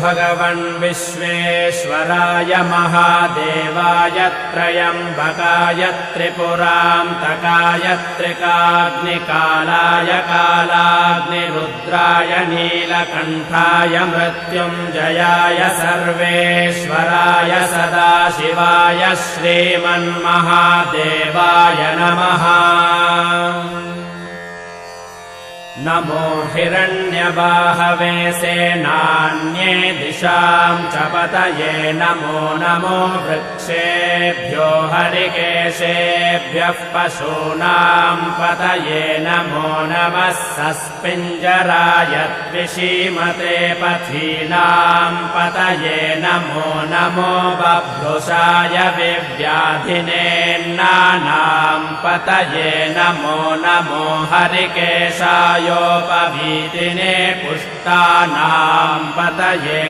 भगवन् विश्वेश्वराय महादेवाय त्रयम्बकाय त्रिपुरान्तकाय त्रिकाग्निकालाय कालाग्निरुद्राय नीलकण्ठाय मृत्युञ्जयाय सर्वेश्वराय सदाशिवाय श्रीमन्महादेवाय नमः। नमो हिरण्यबाहवे सेनान्ये दिशां च पतये नमो नमो वृक्षेभ्यो हरिकेशेभ्यः पशूनां पतये नमो नमः सस्पिञ्जराय द्विषीमते पथीनां पतये नमो नमो बभ्रुषाय विव्याधिनेन्नानां पतये नमो नमो हरिकेशाय योपवीतिने पुष्टानां पतये